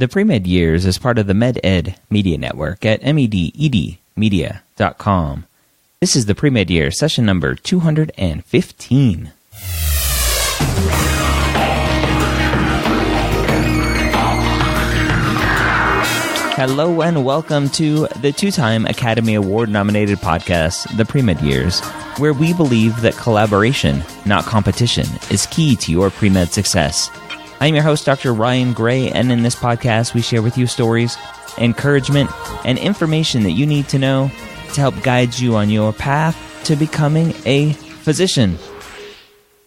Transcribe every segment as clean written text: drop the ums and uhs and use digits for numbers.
The Pre-Med Years is part of the MedEd Media Network at mededmedia.com. This is the Pre-Med Year, session number 215. Hello and welcome to the two-time Academy Award-nominated podcast, The Pre-Med Years, where we believe that collaboration, not competition, is key to your pre-med success. I'm your host, Dr. Ryan Gray, and in this podcast, we share with you stories, encouragement, and information that you need to know to help guide you on your path to becoming a physician.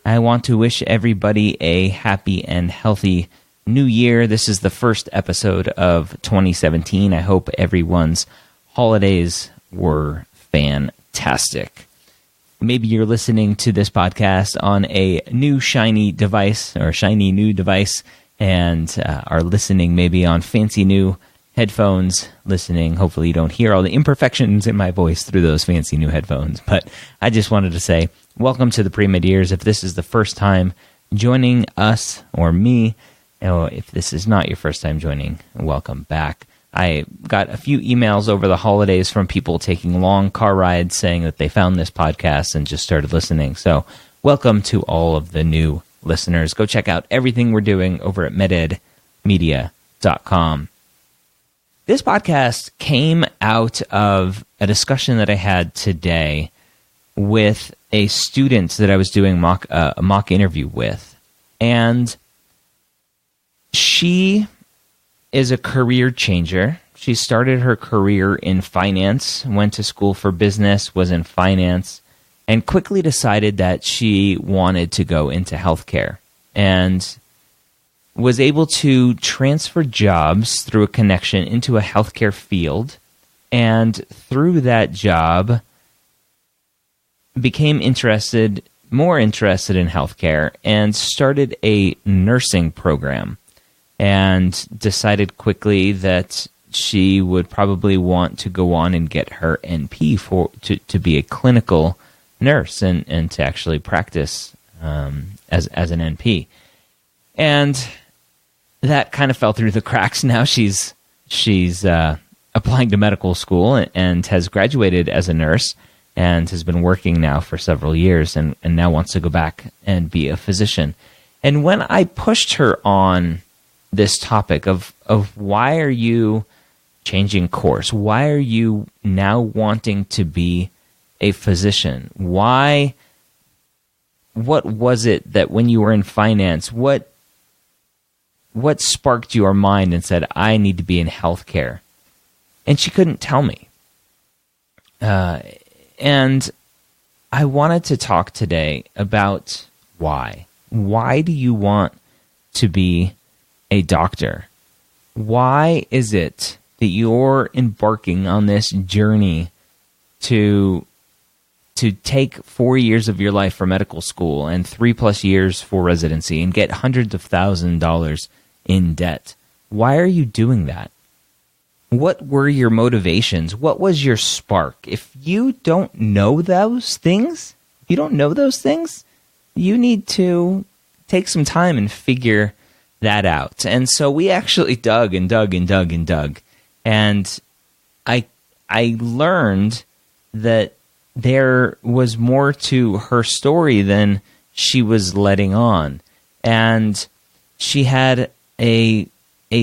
I want to wish everybody a happy and healthy New Year. This is the first episode of 2017. I hope everyone's holidays were fantastic. Maybe you're listening to this podcast on a new shiny device or shiny new device and are listening maybe on fancy new headphones, listening. Hopefully you don't hear all the imperfections in my voice through those fancy new headphones. But I just wanted to say, welcome to the Pre-Med Years. If this is the first time joining us or me, if this is not your first time joining, welcome back. I got a few emails over the holidays from people taking long car rides saying that they found this podcast and just started listening. So welcome to all of the new listeners. Go check out everything we're doing over at mededmedia.com. This podcast came out of a discussion that I had today with a student that I was doing a mock interview with. And she is a career changer. She started her career in finance, went to school for business, was in finance, and quickly decided that she wanted to go into healthcare and was able to transfer jobs through a connection into a healthcare field, and through that job became more interested in healthcare and started a nursing program. And decided quickly that she would probably want to go on and get her NP to be a clinical nurse and to actually practice as an NP. And that kind of fell through the cracks. Now she's applying to medical school and has graduated as a nurse and has been working now for several years and now wants to go back and be a physician. And when I pushed her on this topic of why are you changing course? Why are you now wanting to be a physician? What was it that when you were in finance, what sparked your mind and said, I need to be in healthcare? And she couldn't tell me. And I wanted to talk today about why. Why do you want to be a doctor? Why is it that you're embarking on this journey to take 4 years of your life for medical school and 3+ years for residency and get hundreds of $1,000s in debt? Why are you doing that? What were your motivations? What was your spark? If you don't know those things, you need to take some time and figure that out. And so we actually dug. And I learned that there was more to her story than she was letting on. And she had a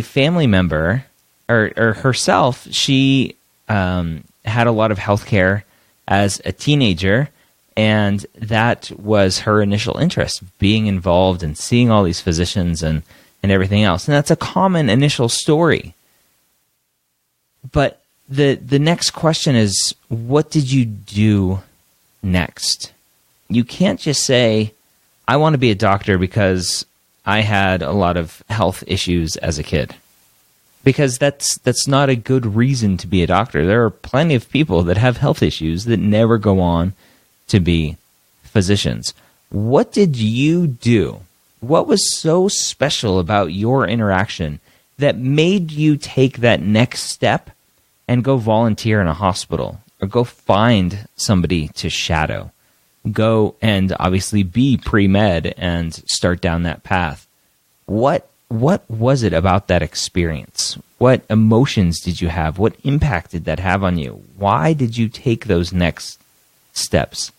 family member, or herself, she had a lot of healthcare as a teenager, and that was her initial interest, being involved and seeing all these physicians and everything else. And that's a common initial story. But the next question is, what did you do next? You can't just say, I want to be a doctor because I had a lot of health issues as a kid. Because that's not a good reason to be a doctor. There are plenty of people that have health issues that never go on to be physicians. What did you do? What was so special about your interaction that made you take that next step and go volunteer in a hospital or go find somebody to shadow? Go and obviously be pre-med and start down that path. What what was it about that experience? What emotions did you have? What impact did that have on you? Why did you take those next steps?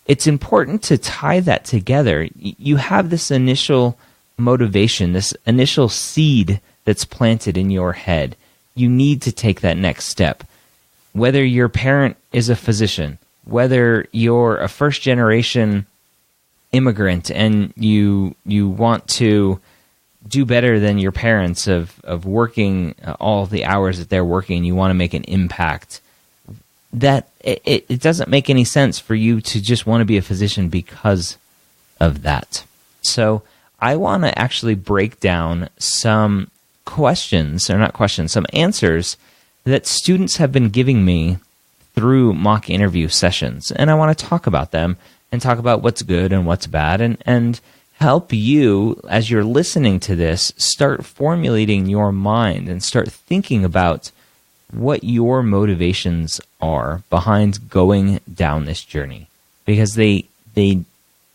It's important to tie that together. You have this initial motivation, this initial seed that's planted in your head. You need to take that next step. Whether your parent is a physician, whether you're a first-generation immigrant and you want to do better than your parents of working all the hours that they're working, you want to make an impact, that it doesn't make any sense for you to just want to be a physician because of that. So I want to actually break down some some answers that students have been giving me through mock interview sessions. And I want to talk about them and talk about what's good and what's bad and help you, as you're listening to this, start formulating your mind and start thinking about what your motivations are behind going down this journey. Because they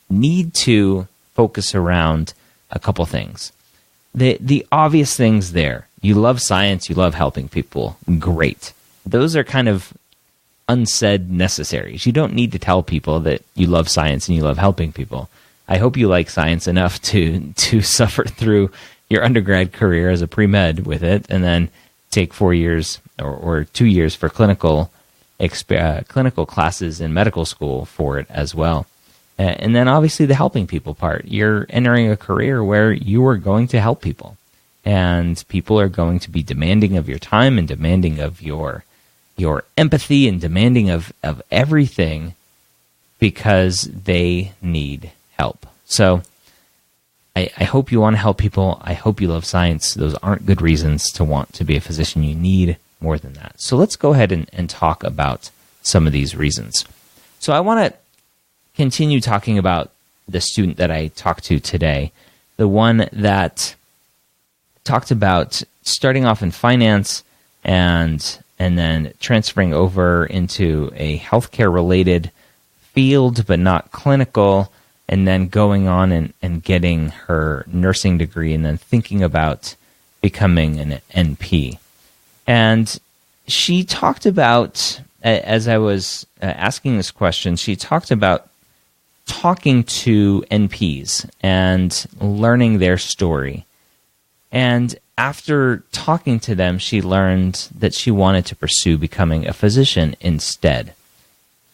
need to focus around a couple things. The obvious things there. You love science, you love helping people. Great. Those are kind of unsaid necessaries. You don't need to tell people that you love science and you love helping people. I hope you like science enough to suffer through your undergrad career as a pre-med with it, and then take 4 years or 2 years for clinical classes in medical school for it as well. And then obviously the helping people part. You're entering a career where you are going to help people, and people are going to be demanding of your time and demanding of your empathy and demanding of everything because they need help. So I hope you want to help people. I hope you love science. Those aren't good reasons to want to be a physician. You need more than that. So let's go ahead and talk about some of these reasons. So I want to continue talking about the student that I talked to today, the one that talked about starting off in finance and then transferring over into a healthcare-related field, but not clinical, and then going on and getting her nursing degree and then thinking about becoming an NP. And she talked about, as I was asking this question, she talked about talking to NPs and learning their story. And after talking to them, she learned that she wanted to pursue becoming a physician instead.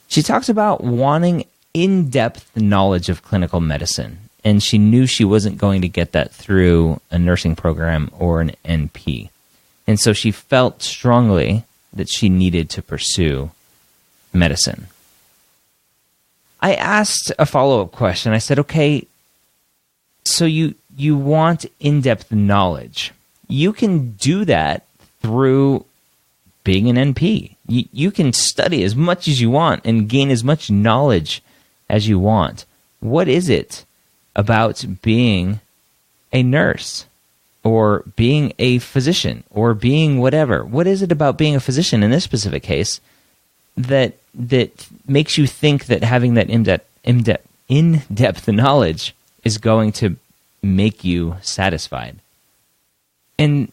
She talks about wanting in-depth knowledge of clinical medicine, and she knew she wasn't going to get that through a nursing program or an NP. And so she felt strongly that she needed to pursue medicine. I asked a follow-up question. I said, okay, so you want in-depth knowledge. You can do that through being an NP. You can study as much as you want and gain as much knowledge as you want. What is it about being a nurse or being a physician or being whatever? What is it about being a physician in this specific case that makes you think that having that in-depth knowledge is going to make you satisfied? And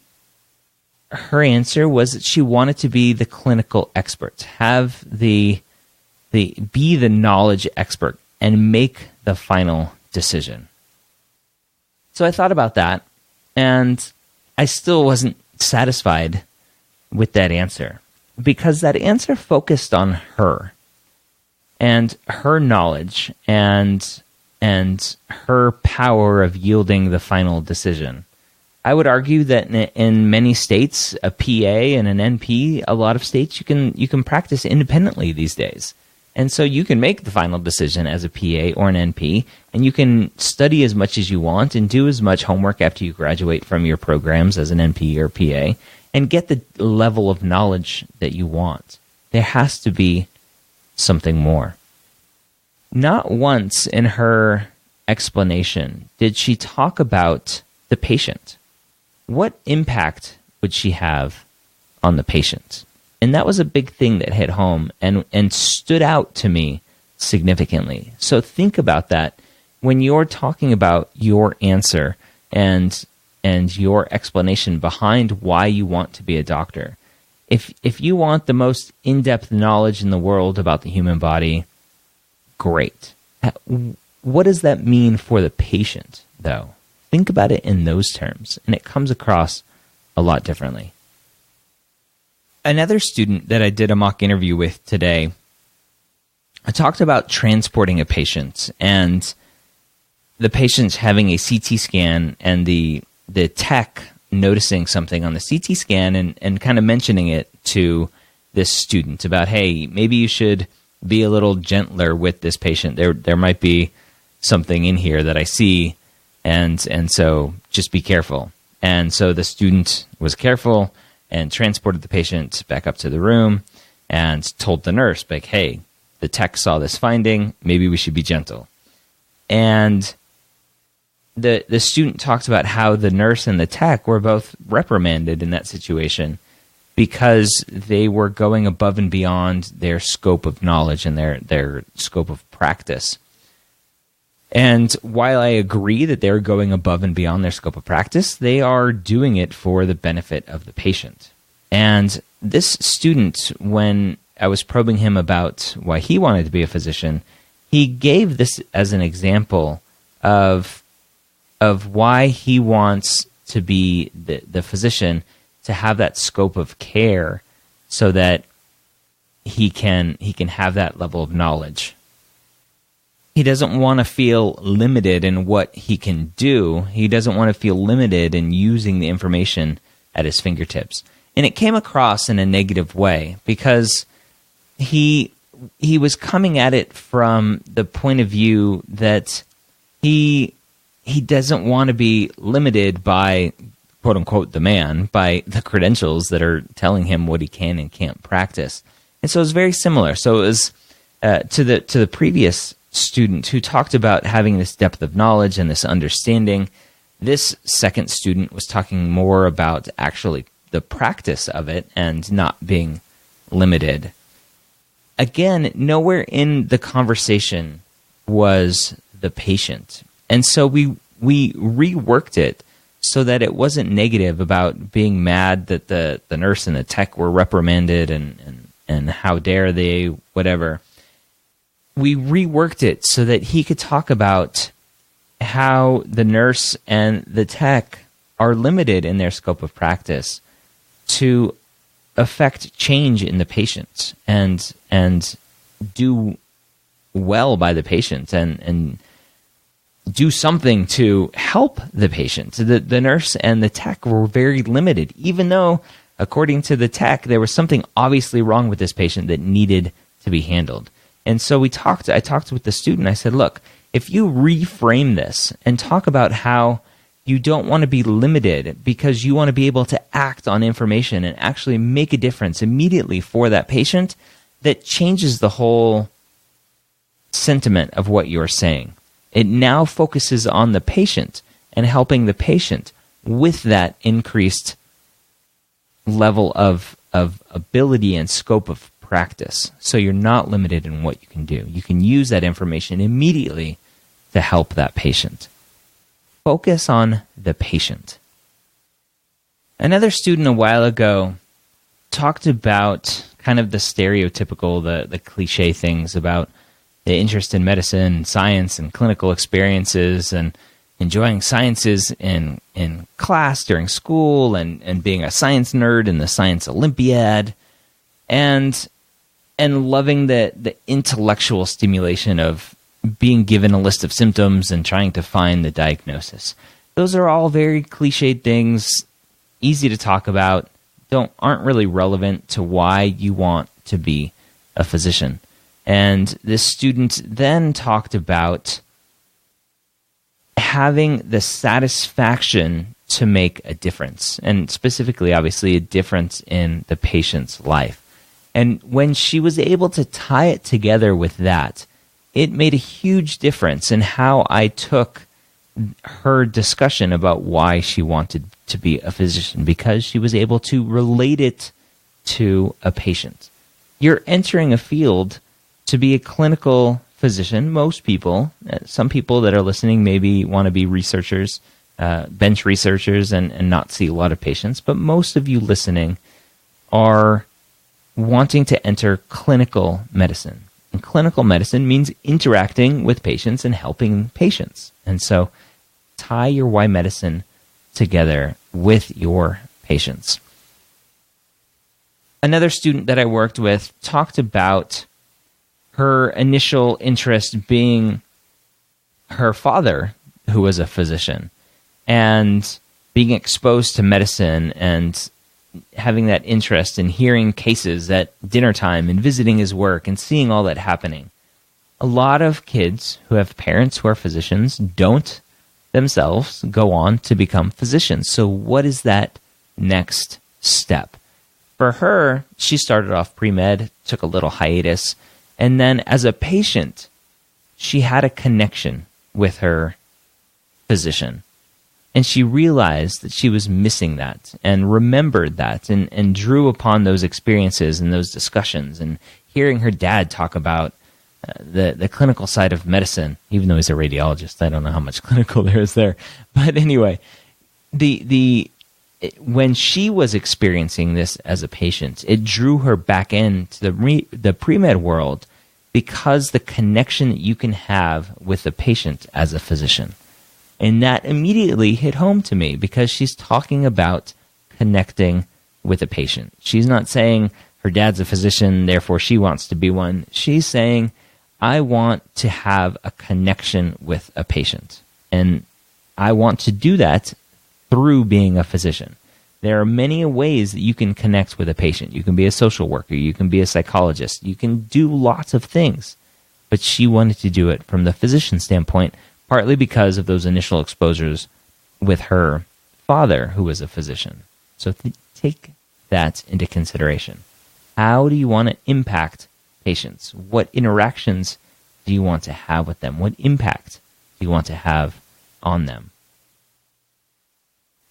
her answer was that she wanted to be the clinical expert, have be the knowledge expert, and make the final decision. So I thought about that, and I still wasn't satisfied with that answer, because that answer focused on her and her knowledge and her power of yielding the final decision. I would argue that in many states, a PA and an NP, a lot of states, you can practice independently these days. And so you can make the final decision as a PA or an NP, and you can study as much as you want and do as much homework after you graduate from your programs as an NP or PA and get the level of knowledge that you want. There has to be something more. Not once in her explanation did she talk about the patient. What impact would she have on the patient? And that was a big thing that hit home and stood out to me significantly. So think about that when you're talking about your answer and and your explanation behind why you want to be a doctor. If you want the most in-depth knowledge in the world about the human body, great. What does that mean for the patient, though? Think about it in those terms, and it comes across a lot differently. Another student that I did a mock interview with today, I talked about transporting a patient and the patient having a CT scan and the tech noticing something on the CT scan and kind of mentioning it to this student about, hey, maybe you should be a little gentler with this patient. There might be something in here that I see, and so just be careful. And so the student was careful and transported the patient back up to the room and told the nurse, like, hey, the tech saw this finding, maybe we should be gentle. And the student talked about how the nurse and the tech were both reprimanded in that situation because they were going above and beyond their scope of knowledge and their scope of practice. And while I agree that they're going above and beyond their scope of practice, they are doing it for the benefit of the patient. And this student, when I was probing him about why he wanted to be a physician, he gave this as an example of why he wants to be the physician, to have that scope of care so that he can have that level of knowledge. He doesn't want to feel limited in what he can do. He doesn't want to feel limited in using the information at his fingertips. And it came across in a negative way because he was coming at it from the point of view that he doesn't want to be limited by, quote unquote, the man, by the credentials that are telling him what he can and can't practice. And so it was very similar. So it was to the previous student who talked about having this depth of knowledge and this understanding. This second student was talking more about actually the practice of it and not being limited. Again, nowhere in the conversation was the patient. And so we reworked it so that it wasn't negative about being mad that the nurse and the tech were reprimanded and how dare they, whatever. We reworked it so that he could talk about how the nurse and the tech are limited in their scope of practice to affect change in the patient and do well by the patient and do something to help the patient. The nurse and the tech were very limited, even though, according to the tech, there was something obviously wrong with this patient that needed to be handled. And so I talked with the student. I said, look, if you reframe this and talk about how you don't want to be limited because you want to be able to act on information and actually make a difference immediately for that patient, that changes the whole sentiment of what you're saying. It now focuses on the patient and helping the patient with that increased level of ability and scope of practice. So you're not limited in what you can do. You can use that information immediately to help that patient. Focus on the patient. Another student a while ago talked about kind of the stereotypical, the cliche things about the interest in medicine, science, and clinical experiences, and enjoying sciences in class during school, and being a science nerd in the science Olympiad, and loving the intellectual stimulation of being given a list of symptoms and trying to find the diagnosis. Those are all very cliched things, easy to talk about, aren't really relevant to why you want to be a physician. And this student then talked about having the satisfaction to make a difference, and specifically, obviously, a difference in the patient's life. And when she was able to tie it together with that, it made a huge difference in how I took her discussion about why she wanted to be a physician, because she was able to relate it to a patient. You're entering a field to be a clinical physician. Most people, some people that are listening maybe want to be researchers, bench researchers and not see a lot of patients, but most of you listening are wanting to enter clinical medicine. And clinical medicine means interacting with patients and helping patients. And so tie your why medicine together with your patients. Another student that I worked with talked about her initial interest being her father, who was a physician, and being exposed to medicine and having that interest in hearing cases at dinner time and visiting his work and seeing all that happening. A lot of kids who have parents who are physicians don't themselves go on to become physicians. So what is that next step? For her, she started off pre-med, took a little hiatus, and then as a patient, she had a connection with her physician. And she realized that she was missing that and remembered that and drew upon those experiences and those discussions and hearing her dad talk about the clinical side of medicine, even though he's a radiologist. I don't know how much clinical there is there. But anyway, when she was experiencing this as a patient, it drew her back into the pre-med world because the connection that you can have with the patient as a physician. And that immediately hit home to me because she's talking about connecting with a patient. She's not saying her dad's a physician, therefore she wants to be one. She's saying, I want to have a connection with a patient. And I want to do that through being a physician. There are many ways that you can connect with a patient. You can be a social worker. You can be a psychologist. You can do lots of things. But she wanted to do it from the physician standpoint, partly because of those initial exposures with her father, who was a physician. So take that into consideration. How do you want to impact patients? What interactions do you want to have with them? What impact do you want to have on them?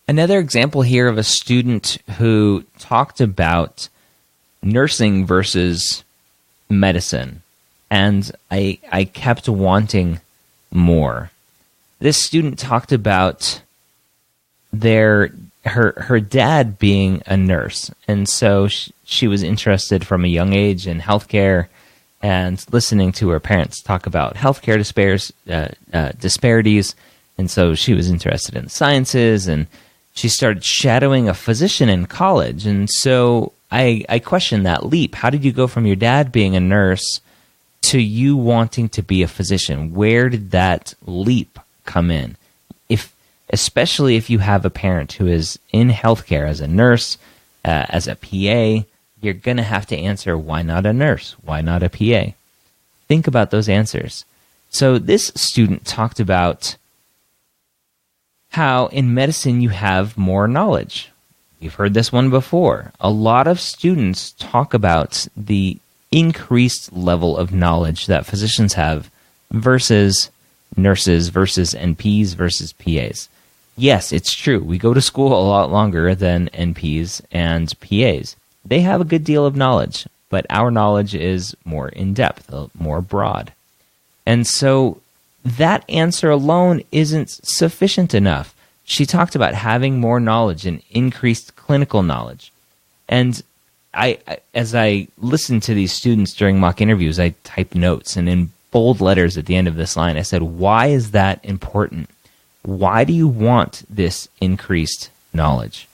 Another example here of a student who talked about nursing versus medicine, and I kept wanting more. This student talked about her dad being a nurse, and so she was interested from a young age in healthcare and listening to her parents talk about healthcare disparities, and so she was interested in sciences, and she started shadowing a physician in college. And so I questioned that leap. How did you go from your dad being a nurse to you wanting to be a physician? Where did that leap come in? Especially if you have a parent who is in healthcare as a nurse, as a PA, you're going to have to answer, why not a nurse? Why not a PA? Think about those answers. So this student talked about how in medicine you have more knowledge. You've heard this one before. A lot of students talk about the increased level of knowledge that physicians have versus nurses versus NPs versus PAs. Yes, it's true. We go to school a lot longer than NPs and PAs. They have a good deal of knowledge, but our knowledge is more in-depth, more broad. And so that answer alone isn't sufficient enough. She talked about having more knowledge and increased clinical knowledge. And as I listened to these students during mock interviews, I typed notes, and in bold letters at the end of this line, I said, why is that important? Why do you want this increased knowledge?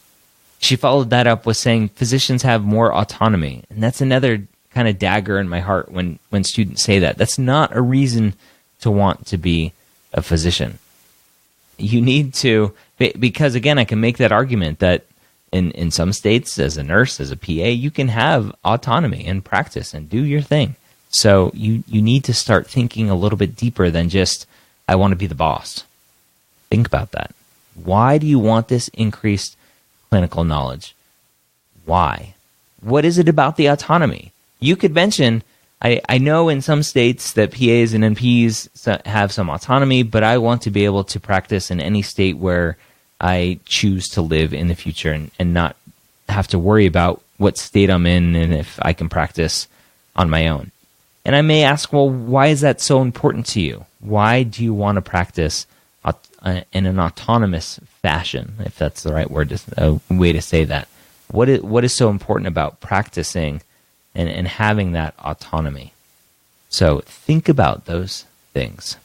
She followed that up with saying physicians have more autonomy. And that's another kind of dagger in my heart when students say that. That's not a reason to want to be a physician. You need to, because again, I can make that argument that in some states, as a nurse, as a PA, you can have autonomy and practice and do your thing. So you need to start thinking a little bit deeper than just, I want to be the boss. Think about that. Why do you want this increased clinical knowledge? Why? What is it about the autonomy? You could mention, I know in some states that PAs and NPs have some autonomy, but I want to be able to practice in any state where I choose to live in the future and not have to worry about what state I'm in and if I can practice on my own. And I may ask, well, why is that so important to you? Why do you want to practice in an autonomous fashion, if that's the right word, a way to say that. What is so important about practicing and having that autonomy? So think about those things.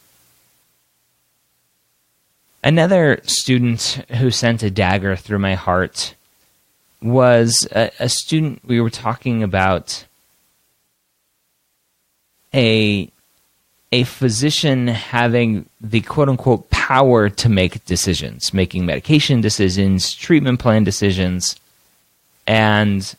Another student who sent a dagger through my heart was a student. We were talking about a physician having the quote-unquote power to make decisions, making medication decisions, treatment plan decisions, and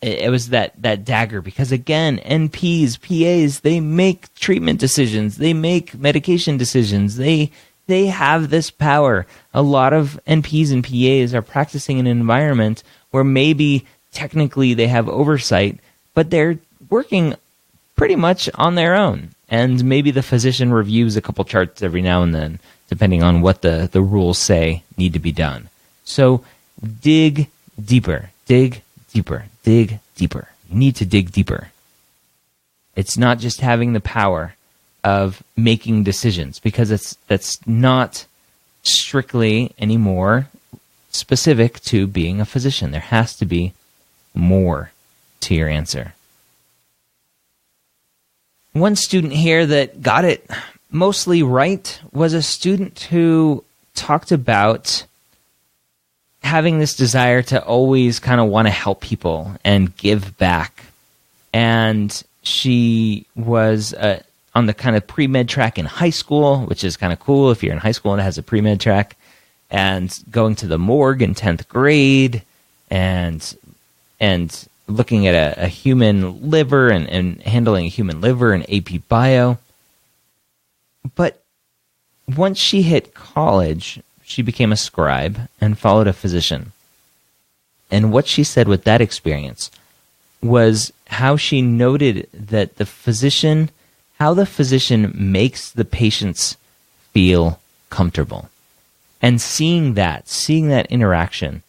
it was that dagger because, again, NPs, PAs, they make treatment decisions, they make medication decisions, they have this power. A lot of NPs and PAs are practicing in an environment where maybe technically they have oversight, but they're working pretty much on their own. And maybe the physician reviews a couple charts every now and then, depending on what the rules say need to be done. So dig deeper, dig deeper, dig deeper. You need to dig deeper. It's not just having the power of making decisions, because that's not strictly anymore specific to being a physician. There has to be more to your answer. One student here that got it mostly right was a student who talked about having this desire to always kind of want to help people and give back. And she was on the kind of pre-med track in high school, which is kind of cool if you're in high school and it has a pre-med track, and going to the morgue in 10th grade and looking at a human liver and handling a human liver in AP Bio. But once she hit college, she became a scribe and followed a physician. And what she said with that experience was how she noted that how the physician makes the patients feel comfortable. And seeing that interaction,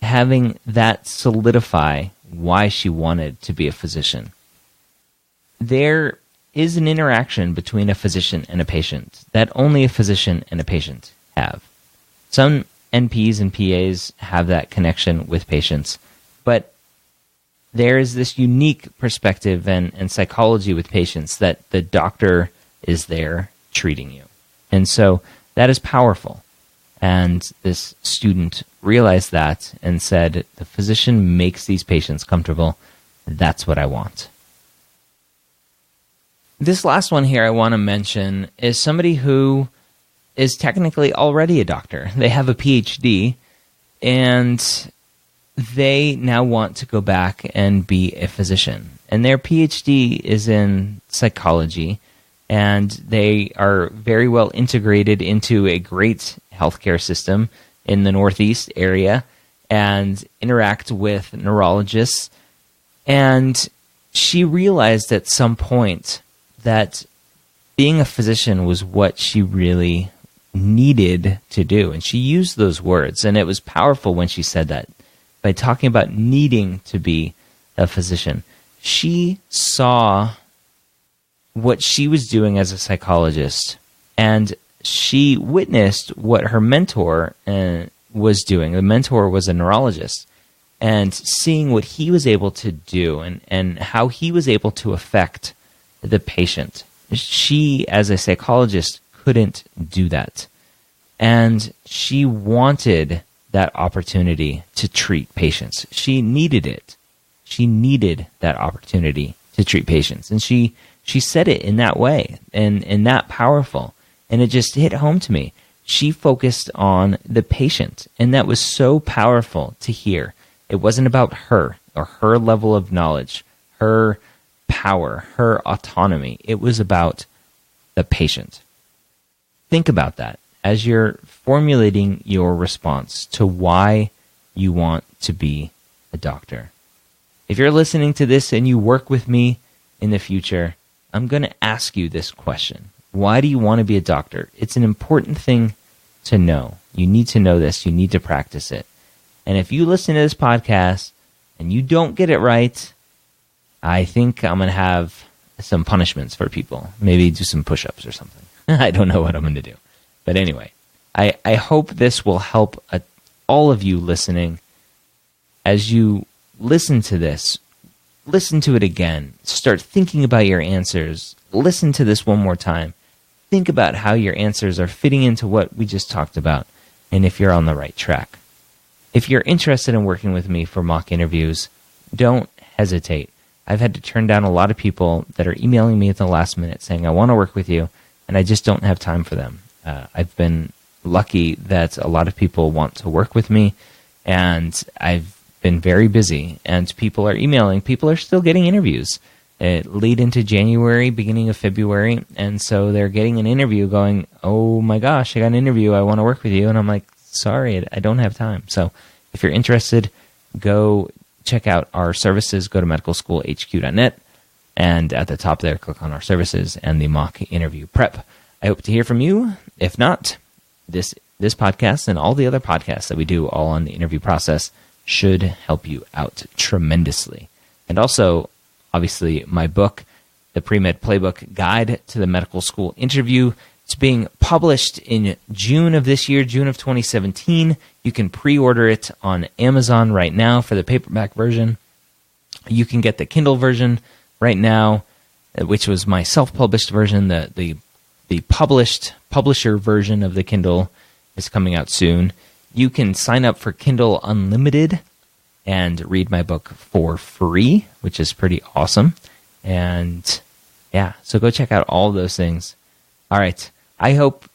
having that solidify why she wanted to be a physician. There is an interaction between a physician and a patient that only a physician and a patient have. Some NPs and PAs have that connection with patients, but there is this unique perspective and psychology with patients that the doctor is there treating you. And so that is powerful. And this student realized that and said, the physician makes these patients comfortable. That's what I want. This last one here I want to mention is somebody who is technically already a doctor. They have a PhD, and they now want to go back and be a physician. And their PhD is in psychology, and they are very well integrated into a great healthcare system in the Northeast area and interact with neurologists. And she realized at some point that being a physician was what she really needed to do. And she used those words, and it was powerful when she said that. By talking about needing to be a physician, she saw what she was doing as a psychologist, and she witnessed what her mentor was doing. The mentor was a neurologist, and seeing what he was able to do and how he was able to affect the patient. She, as a psychologist, couldn't do that. And she wanted that opportunity to treat patients. She needed it. She needed that opportunity to treat patients. And she said it in that way and that powerful. And it just hit home to me. She focused on the patient. And that was so powerful to hear. It wasn't about her or her level of knowledge, her power, her autonomy. It was about the patient. Think about that as you're formulating your response to why you want to be a doctor. If you're listening to this and you work with me in the future, I'm going to ask you this question. Why do you want to be a doctor? It's an important thing to know. You need to know this. You need to practice it. And if you listen to this podcast and you don't get it right, I think I'm going to have some punishments for people. Maybe do some push-ups or something. I don't know what I'm going to do. But anyway, I hope this will help all of you listening. As you listen to this, listen to it again. Start thinking about your answers. Listen to this one more time. Think about how your answers are fitting into what we just talked about, and if you're on the right track. If you're interested in working with me for mock interviews, don't hesitate. I've had to turn down a lot of people that are emailing me at the last minute saying, I want to work with you, and I just don't have time for them. I've been lucky that a lot of people want to work with me, and I've been very busy, and people are emailing. People are still getting interviews late into January, beginning of February, and so they're getting an interview going, oh my gosh, I got an interview, I want to work with you, and I'm like, sorry, I don't have time. So if you're interested, go check out our services, go to medicalschoolhq.net, and at the top there, click on our services and the mock interview prep. I hope to hear from you. If not, this podcast and all the other podcasts that we do all on the interview process should help you out tremendously. And also, obviously, my book, The Pre-Med Playbook Guide to the Medical School Interview. It's being published in June of this year, June of 2017. You can pre-order it on Amazon right now for the paperback version. You can get the Kindle version right now, which was my self-published version. The publisher version of the Kindle is coming out soon. You can sign up for Kindle Unlimited and read my book for free, which is pretty awesome. And yeah, so go check out all those things. All right. I hope,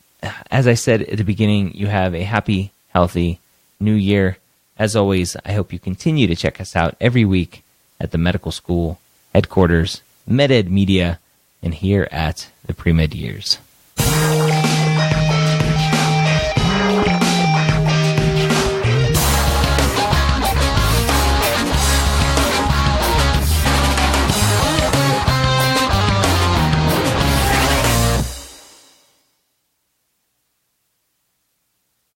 as I said at the beginning, you have a happy, healthy new year. As always, I hope you continue to check us out every week at the medical school headquarters, MedEd Media, and here at the Pre-Med Years.